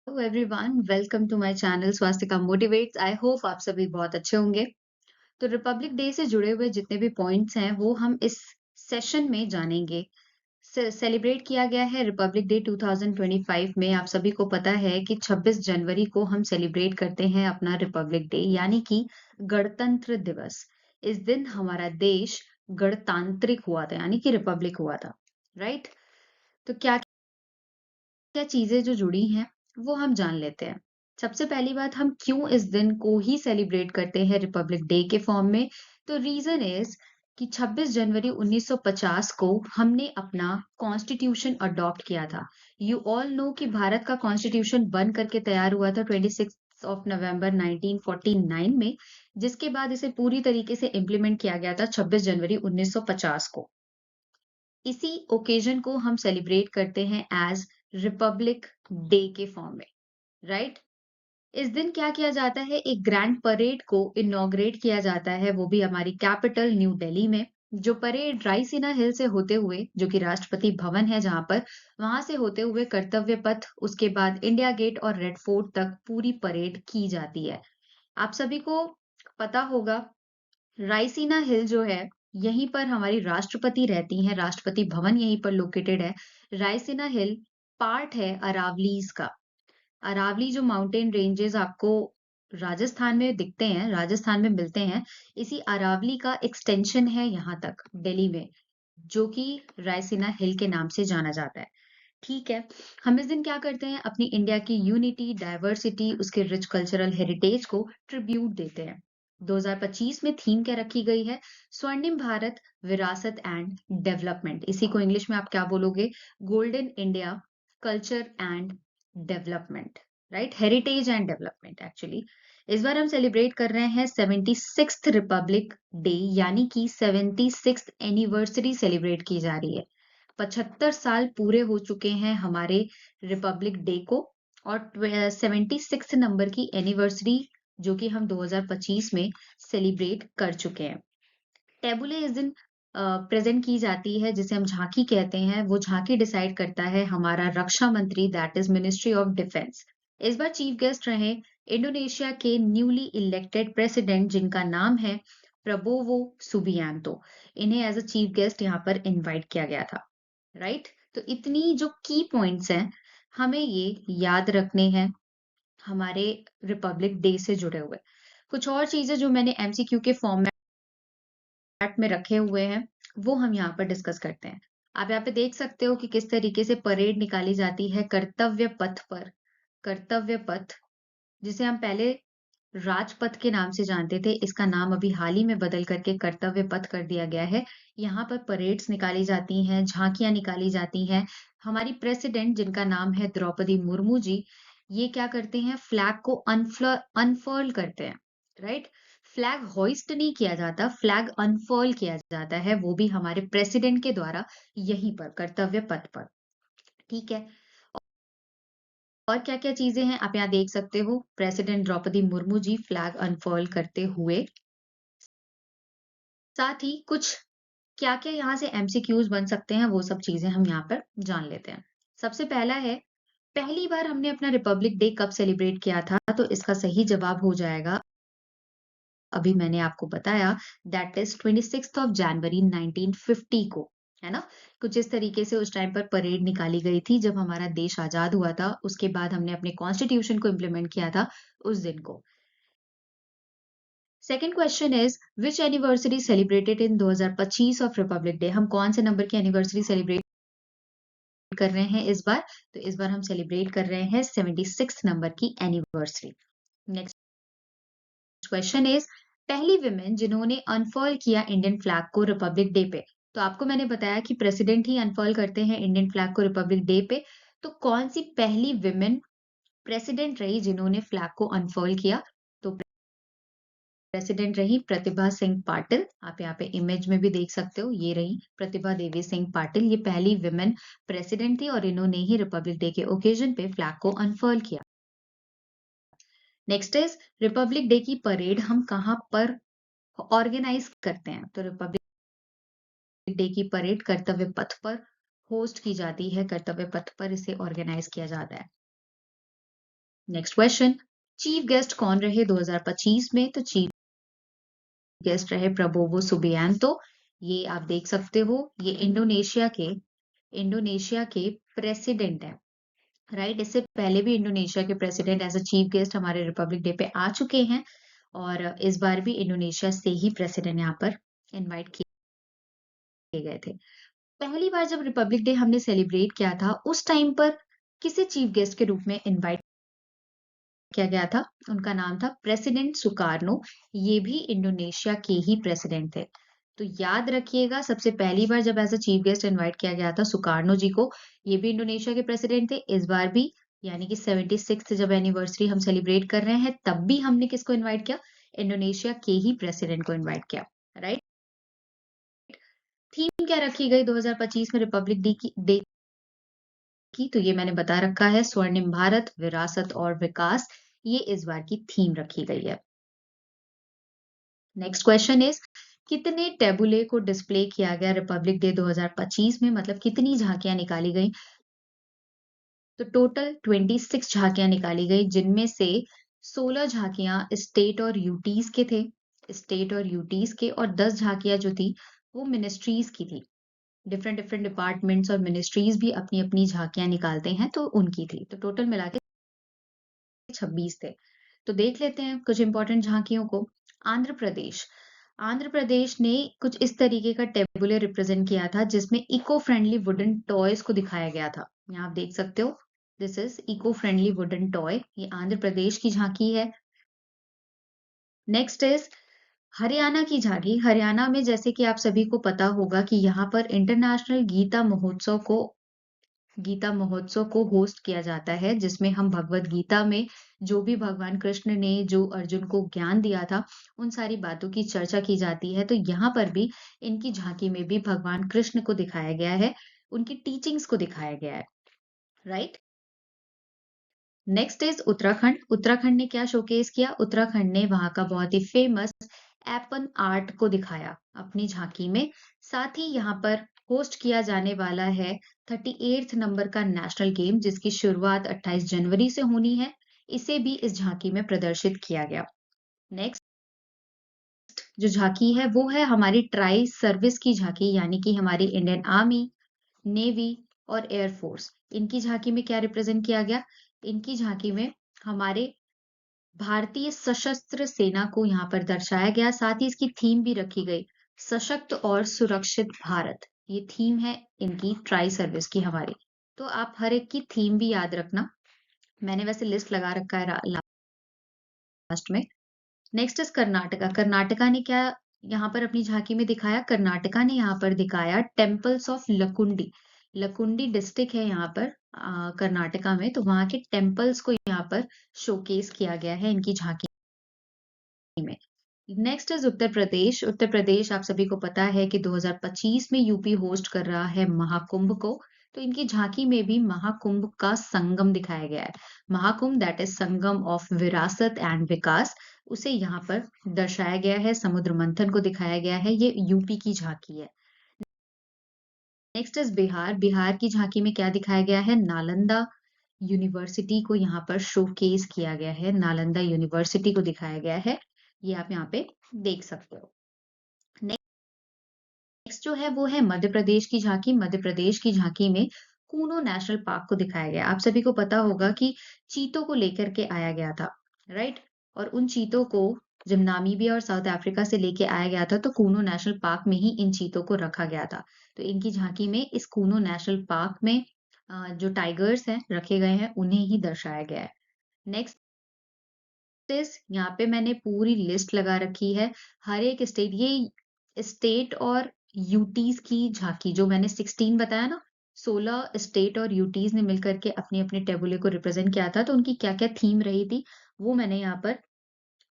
Hello everyone, welcome to my channel Swasthya motivates. I hope आप सभी बहुत अच्छे होंगे। तो रिपब्लिक डे से जुड़े हुए जितने भी पॉइंट्स हैं वो हम इस सेशन में जानेंगे। सेलिब्रेट किया गया है रिपब्लिक डे 2025 में। आप सभी को पता है कि 26 जनवरी को हम सेलिब्रेट करते हैं अपना रिपब्लिक डे यानी कि गणतंत्र दिवस। इस दिन हमारा देश गणतांत्रिक हुआ था यानी कि रिपब्लिक हुआ था। राइट। तो क्या क्या चीजें जो जुड़ी हैं वो हम जान लेते हैं। सबसे पहली बात, हम क्यों इस दिन को ही सेलिब्रेट करते हैं रिपब्लिक डे के फॉर्म में। तो रीजन इज कि 26 जनवरी 1950 को हमने अपना कॉन्स्टिट्यूशन अडॉप्ट किया था। यू ऑल नो कि भारत का कॉन्स्टिट्यूशन बन करके तैयार हुआ था 26 ऑफ नवंबर 1949 में, जिसके बाद इसे पूरी तरीके से इम्प्लीमेंट किया गया था 26 जनवरी 1950 को। इसी ओकेजन को हम सेलिब्रेट करते हैं एज रिपब्लिक डे के फॉर्म में। राइट। इस दिन क्या किया जाता है, एक ग्रैंड परेड को इनॉग्रेट किया जाता है, वो भी हमारी कैपिटल न्यू दिल्ली में। जो परेड रायसीना हिल से होते हुए, जो कि राष्ट्रपति भवन है जहां पर, वहां से होते हुए कर्तव्य पथ, उसके बाद इंडिया गेट और रेड फोर्ट तक पूरी परेड की जाती है। आप सभी को पता होगा, रायसीना हिल जो है, यहीं पर हमारी राष्ट्रपति रहती हैं, राष्ट्रपति भवन यहीं पर लोकेटेड है। रायसीना हिल पार्ट है अरावलीज का। अरावली जो माउंटेन रेंजेस आपको राजस्थान में दिखते हैं, राजस्थान में मिलते हैं, इसी अरावली का एक्सटेंशन है यहाँ तक दिल्ली में, जो कि रायसीना हिल के नाम से जाना जाता है। ठीक है। हम इस दिन क्या करते हैं, अपनी इंडिया की यूनिटी, डाइवर्सिटी, उसके रिच कल्चरल हेरिटेज को ट्रिब्यूट देते हैं। 2025 में थीम क्या रखी गई है, स्वर्णिम भारत, विरासत एंड डेवलपमेंट। इसी को इंग्लिश में आप क्या बोलोगे, golden India, culture and development. Right, heritage and development actually. इस बार हम सेलिब्रेट कर रहे हैं 76th रिपब्लिक डे, यानी कि 76th एनिवर्सरी सेलिब्रेट की जा रही है। 75 साल पूरे हो चुके हैं हमारे रिपब्लिक डे को, और 76 नंबर की एनिवर्सरी जो कि हम 2025 में सेलिब्रेट कर चुके हैं। टेबुले इस दिन प्रेजेंट की जाती है, जिसे हम झांकी कहते हैं। वो झांकी डिसाइड करता है हमारा रक्षा मंत्री, that is ministry of defence. इस बार चीफ गेस्ट रहे इंडोनेशिया के न्यूली इलेक्टेड प्रेसिडेंट, जिनका नाम है प्रबोवो सुबियांतो। इन्हें एज अ चीफ गेस्ट यहाँ पर इनवाइट किया गया था। राइट। तो इतनी जो की पॉइंट्स हैं, हमें ये याद रखने हैं हमारे रिपब्लिक डे से जुड़े हुए। कुछ और चीजें जो मैंने एमसीक्यू के फॉर्मेट में रखे हुए हैं, वो हम यहाँ पर डिस्कस करते हैं। आप यहाँ पे देख सकते हो कि किस तरीके से परेड निकाली जाती है कर्तव्य पथ पर। कर्तव्य पथ, जिसे हम पहले राजपथ के नाम से जानते थे, इसका नाम अभी हाल ही में बदल करके कर्तव्य पथ कर दिया गया है। यहाँ पर परेड्स निकाली जाती हैं, झांकियां निकाली जाती हैं। हमारी प्रेसिडेंट, जिनका नाम है द्रौपदी मुर्मू जी, ये क्या करते हैं, फ्लैग को अनफर्ल करते हैं। राइट। फ्लैग होइस्ट नहीं किया जाता, फ्लैग अनफर्ल किया जाता है, वो भी हमारे प्रेसिडेंट के द्वारा, यहीं पर कर्तव्य पथ पर। ठीक है। और क्या-क्या चीजें हैं आप यहाँ देख सकते हो, president Draupadi Murmu G flag unfurl करते हुए। साथ ही कुछ क्या-क्या यहाँ से एमसीक्यूज बन सकते हैं, वो सब चीजें हम यहाँ पर जान लेते हैं। सबसे पहला है, पहली बार हमने अपना रिपब्लिक डे कब सेलिब्रेट किया था, तो इसका सही जवाब हो जाएगा, अभी मैंने आपको बताया, दैट इज 26 ऑफ जनवरी 1950 को। है ना। कुछ इस तरीके से उस टाइम पर परेड निकाली गई थी जब हमारा देश आजाद हुआ था। उसके बाद हमने अपने कॉन्स्टिट्यूशन को इम्प्लीमेंट किया था उस दिन को। Second question is, which anniversary celebrated in 2025 of Republic day. हम कौन से नंबर की एनिवर्सरी सेलिब्रेट कर रहे हैं इस बार, तो इस बार हम सेलिब्रेट कर रहे हैं 76 नंबर की एनिवर्सरी। नेक्स्ट क्वेश्चन इज, पहली विमेन जिन्होंने अनफर्ल किया इंडियन फ्लैग को रिपब्लिक डे पे। तो आपको मैंने बताया कि प्रेसिडेंट ही अनफर्ल करते हैं इंडियन फ्लैग को रिपब्लिक डे पे। तो कौन सी पहली विमेन प्रेसिडेंट रही जिन्होंने फ्लैग को अनफर्ल किया, तो प्रेसिडेंट रही प्रतिभा सिंह पाटिल। आप यहाँ पे इमेज में भी देख सकते हो, ये रही प्रतिभा देवी सिंह पाटिल। ये पहली विमेन प्रेसिडेंट थी और इन्होंने ही रिपब्लिक डे के ओकेजन पे फ्लैग को अनफर्ल किया। नेक्स्ट इज, रिपब्लिक डे की परेड हम कहाँ पर ऑर्गेनाइज करते हैं, तो रिपब्लिक डे की परेड कर्तव्य पथ पर होस्ट की जाती है, कर्तव्य पथ पर इसे ऑर्गेनाइज किया जाता है। नेक्स्ट क्वेश्चन, चीफ गेस्ट कौन रहे 2025 में? तो चीफ गेस्ट रहे प्रबोवो सुबियांतो। ये आप देख सकते हो, ये इंडोनेशिया के प्रेसिडेंट है, राइट। इससे पहले भी इंडोनेशिया के president as a chief guest हमारे रिपब्लिक डे पे आ चुके हैं, और इस बार भी इंडोनेशिया से ही प्रेसिडेंट यहाँ पर इनवाइट किए गए थे। पहली बार जब रिपब्लिक डे हमने सेलिब्रेट किया था, उस टाइम पर किसे चीफ गेस्ट के रूप में इनवाइट किया गया था? उनका नाम था प्रेसिडेंट सुकार्नो। ये भी इंडोनेशिया के ही प्रेसिडेंट थे। तो याद रखिएगा, सबसे पहली बार जब as a chief guest invite किया गया था सुकार्नो जी को, ये भी इंडोनेशिया के प्रेसिडेंट थे। इस बार भी, यानी कि 76th जब एनिवर्सरी हम सेलिब्रेट कर रहे हैं, तब भी हमने किसको इनवाइट किया? इंडोनेशिया के ही प्रेसिडेंट को इनवाइट किया, राइट। थीम क्या रखी गई 2025 में रिपब्लिक डे की? तो ये मैंने बता रखा है, स्वर्णिम भारत, विरासत और विकास। ये इस बार की थीम रखी गई है। नेक्स्ट क्वेश्चन इज, कितने टेबुले को डिस्प्ले किया गया रिपब्लिक डे 2025 में? मतलब कितनी झांकियां निकाली गई? तो टोटल 26 झांकियां निकाली गई, जिनमें से 16 झांकियां स्टेट और यूटीज के थे, स्टेट और यूटीज के, और 10 झांकियां जो थी वो मिनिस्ट्रीज की थी। डिफरेंट डिफरेंट डिपार्टमेंट्स और मिनिस्ट्रीज भी अपनी अपनी झांकियां निकालते हैं, तो उनकी थी। तो टोटल मिला के 26 थे। तो देख लेते हैं कुछ इंपॉर्टेंट झांकियों को। आंध्र प्रदेश, आंध्र प्रदेश ने कुछ इस तरीके का टेबुले रिप्रेजेंट किया था, जिसमें इको फ्रेंडली वुडन टॉयज को दिखाया गया था। यहाँ आप देख सकते हो, this is eco friendly wooden toy. ये आंध्र प्रदेश की झांकी है। नेक्स्ट इज हरियाणा की झांकी। हरियाणा में, जैसे कि आप सभी को पता होगा कि यहाँ पर इंटरनेशनल गीता महोत्सव को होस्ट किया जाता है, जिसमें हम भगवत गीता में जो भी भगवान कृष्ण ने जो अर्जुन को ज्ञान दिया था, उन सारी बातों की चर्चा की जाती है। तो यहाँ पर भी इनकी झांकी में भी भगवान कृष्ण को दिखाया गया है, उनकी टीचिंग्स को दिखाया गया है, right. Next is Uttarakhand. Uttarakhand ने क्या शोकेस किया? उत्तराखंड ने वहां का बहुत ही फेमस एपन आर्ट को दिखाया अपनी झांकी में। साथ ही यहाँ पर होस्ट किया जाने वाला है 38th नंबर का नेशनल गेम, जिसकी शुरुआत 28 जनवरी से होनी है। इसे भी इस झांकी में प्रदर्शित किया गया। नेक्स्ट जो झांकी है वो है हमारी ट्राई सर्विस की झांकी, यानी कि हमारी इंडियन आर्मी, नेवी और एयरफोर्स, इनकी झांकी में क्या रिप्रेजेंट किया गया? इनकी झांकी में हमारे भारतीय सशस्त्र सेना को यहाँ पर दर्शाया गया। साथ ही इसकी थीम भी रखी गई, सशक्त और सुरक्षित भारत। ये थीम है इनकी ट्राई सर्विस की हमारी। तो आप हर एक की थीम भी याद रखना। मैंने वैसे लिस्ट लगा रखा है लास्ट में। Next is Karnataka. कर्नाटका ने क्या यहाँ पर अपनी झांकी में दिखाया? कर्नाटका ने यहाँ पर दिखाया temples of Lakkundi. Lakkundi district है यहाँ पर कर्नाटका में, तो वहां के टेम्पल्स को यहाँ पर शोकेस किया गया है इनकी झांकी में। Next is Uttar Pradesh. उत्तर प्रदेश, आप सभी को पता है कि 2025 में यूपी होस्ट कर रहा है महाकुंभ को। तो इनकी झांकी में भी महाकुंभ का संगम दिखाया गया है। Mahakumbh, that is Sangam of विरासत एंड विकास, उसे यहाँ पर दर्शाया गया है। समुद्र मंथन को दिखाया गया है। ये यूपी की झांकी है। Next is Bihar. बिहार की झांकी में क्या दिखाया गया है? नालंदा यूनिवर्सिटी को यहाँ पर शोकेस किया गया है। नालंदा यूनिवर्सिटी को दिखाया गया है। ये आप यहाँ पे देख सकते हो। नेक्स्ट जो है वो है मध्य प्रदेश की झांकी। मध्य प्रदेश की झांकी में कूनो नेशनल पार्क को दिखाया गया। आप सभी को पता होगा कि चीतों को लेकर के आया गया था, राइट। और उन चीतों को जब नामीबिया और साउथ अफ्रीका से लेके आया गया था, तो कूनो नेशनल पार्क में ही इन चीतों को रखा गया था। तो इनकी झांकी में इस कूनो नेशनल पार्क में जो टाइगर्स हैं रखे गए हैं, उन्हें ही दर्शाया गया है। नेक्स्ट इज, यहाँ पे मैंने पूरी लिस्ट लगा रखी है, हर एक स्टेट, ये स्टेट और यूटीज की झांकी जो मैंने 16 बताया ना, 16 स्टेट और यूटीज ने मिलकर के अपने अपने टेबुले को रिप्रेजेंट किया था। तो उनकी क्या क्या थीम रही थी, वो मैंने यहाँ पर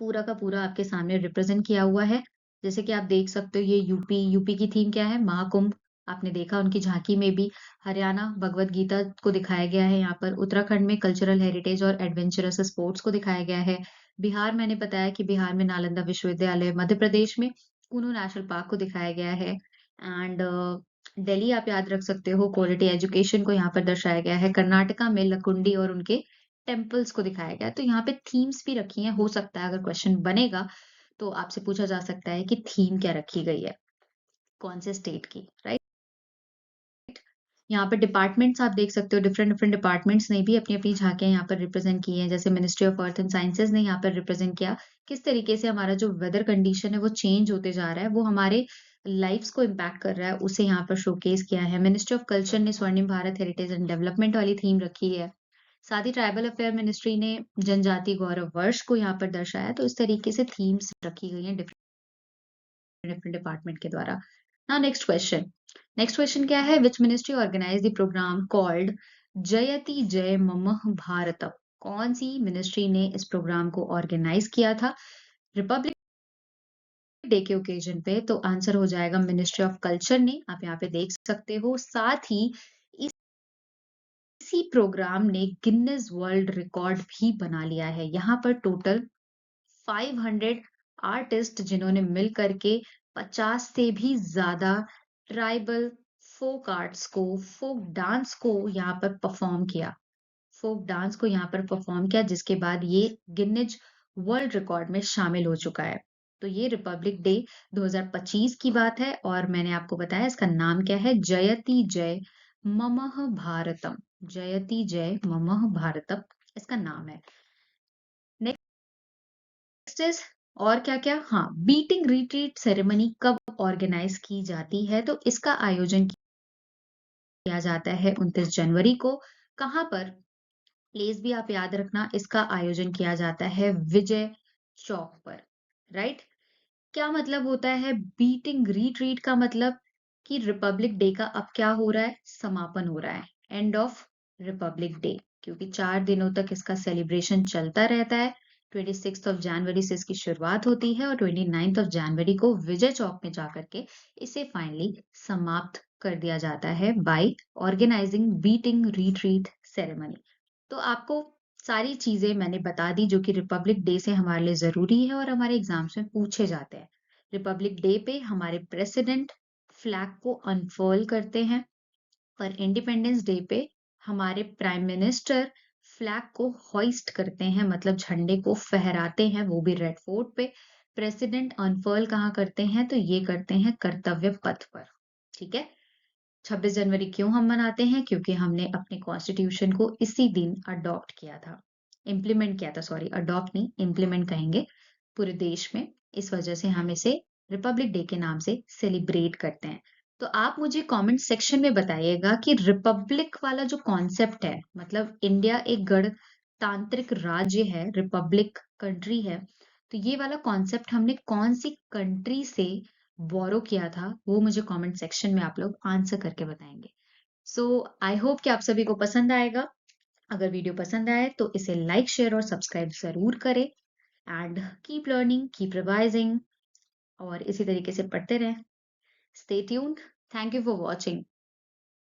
पूरा का पूरा आपके सामने रिप्रेजेंट किया हुआ है। जैसे कि आप देख सकते हो, ये यूपी की थीम क्या है? महाकुंभ। आपने देखा उनकी झांकी में भी। हरियाणा भगवत गीता को दिखाया गया है यहाँ पर। उत्तराखंड में कल्चरल हेरिटेज और एडवेंचरस स्पोर्ट्स को दिखाया गया है। बिहार, मैंने बताया कि बिहार में नालंदा विश्वविद्यालय। मध्य प्रदेश में कुनू नेशनल पार्क को दिखाया गया है। एंड दिल्ली, आप याद रख सकते हो, क्वालिटी एजुकेशन को यहाँ पर दर्शाया गया है। कर्नाटका में लकुंडी और उनके टेम्पल्स को दिखाया गया है। तो यहाँ पे थीम्स भी रखी हैं, हो सकता है अगर क्वेश्चन बनेगा तो आपसे पूछा जा सकता है कि थीम क्या रखी गई है, कौन से स्टेट की, राइट? यहाँ पे डिपार्टमेंट्स आप देख सकते हो, डिफरेंट डिफरेंट डिपार्टमेंट्स ने भी अपनी अपनी झांकियां यहाँ पर रिप्रेजेंट की हैं। जैसे ministry of earth and sciences ने यहाँ पर रिप्रेजेंट किया किस तरीके से हमारा जो वेदर कंडीशन है वो चेंज होते जा रहा है, वो हमारे लाइफ्स को इम्पैक्ट कर रहा है, उसे यहाँ पर शोकेस किया है। मिनिस्ट्री ऑफ कल्चर ने स्वर्णिम भारत हेरिटेज एंड डेवलपमेंट वाली थीम रखी है। साथ ही ट्राइबल अफेयर मिनिस्ट्री ने जनजाति गौरव वर्ष को यहाँ पर दर्शाया। तो इस तरीके से थीम्स रखी गई हैं डिफरेंट डिफरेंट डिपार्टमेंट के द्वारा। नाउ नेक्स्ट क्वेश्चन क्या है? Which ministry organise the programme called जयति जय ममः भारतम? कौन सी मिनिस्ट्री ने इस प्रोग्राम को ऑर्गेनाइज किया था रिपब्लिक डे के ओकेजन पे? तो आंसर हो जाएगा मिनिस्ट्री ऑफ कल्चर ने, आप यहाँ पे देख सकते हो। साथ ही इसी प्रोग्राम ने गिनीज वर्ल्ड रिकॉर्ड भी बना लिया है। यहाँ पर टोटल 500 आर्टिस्ट जिन्होंने मिल करके 50 से भी ज्यादा ट्राइबल फोक आर्ट्स को, फोक डांस को यहाँ पर परफॉर्म किया। फोक डांस को यहाँ पर परफॉर्म किया, जिसके बाद ये गिनीज वर्ल्ड रिकॉर्ड में शामिल हो चुका है। तो ये रिपब्लिक डे 2025 की बात है और मैंने आपको बताया इसका नाम क्या है, जयति जय ममः भारतम। जयति जय ममः भारतम इसका नाम है। नेक्स्ट इज और क्या क्या, हाँ, बीटिंग रिट्रीट सेरेमनी कब ऑर्गेनाइज की जाती है? तो इसका आयोजन किया जाता है 29 जनवरी को। कहाँ पर? प्लेस भी आप याद रखना, इसका आयोजन किया जाता है विजय चौक पर, राइट? क्या मतलब होता है बीटिंग रिट्रीट का? मतलब कि रिपब्लिक डे का अब क्या हो रहा है, समापन हो रहा है, एंड ऑफ रिपब्लिक डे, क्योंकि 4 दिनों तक इसका सेलिब्रेशन चलता रहता है। 26 ऑफ जनवरी से इसकी शुरुआत होती है और 29 ऑफ जनवरी को विजय चौक में जाकर के इसे फाइनली समाप्त कर दिया जाता है by organising beating retreat ceremony. तो आपको सारी चीजें मैंने बता दी जो कि रिपब्लिक डे से हमारे लिए जरूरी है और हमारे एग्जाम्स में पूछे जाते हैं। रिपब्लिक डे पे हमारे प्रेसिडेंट फ्लैग को अनफर्ल करते हैं, पर इंडिपेंडेंस डे पे हमारे प्राइम मिनिस्टर फ्लैग को होइस्ट करते हैं, मतलब झंडे को फहराते हैं, वो भी रेड फोर्ट पे। प्रेसिडेंट अनफर्ल कहाँ करते हैं? तो ये करते हैं कर्तव्य पथ पर। ठीक है। 26 जनवरी क्यों हम मनाते हैं? क्योंकि हमने अपने कॉन्स्टिट्यूशन को इसी दिन अडॉप्ट किया था, इम्प्लीमेंट किया था, सॉरी अडॉप्ट नहीं, इम्प्लीमेंट कहेंगे, पूरे देश में। इस वजह से हम इसे रिपब्लिक डे के नाम से सेलिब्रेट करते हैं। तो आप मुझे कमेंट सेक्शन में बताइएगा कि रिपब्लिक वाला जो कॉन्सेप्ट है, मतलब इंडिया एक गणतांत्रिक राज्य है, रिपब्लिक कंट्री है, तो ये वाला कॉन्सेप्ट हमने कौन सी कंट्री से बोरो किया था, वो मुझे कमेंट सेक्शन में आप लोग आंसर करके बताएंगे। सो आई होप कि आप सभी को पसंद आएगा। अगर वीडियो पसंद आए तो इसे लाइक शेयर और सब्सक्राइब जरूर करें। And keep learning, keep revising और इसी तरीके से पढ़ते रहें। Stay tuned. Thank you for watching.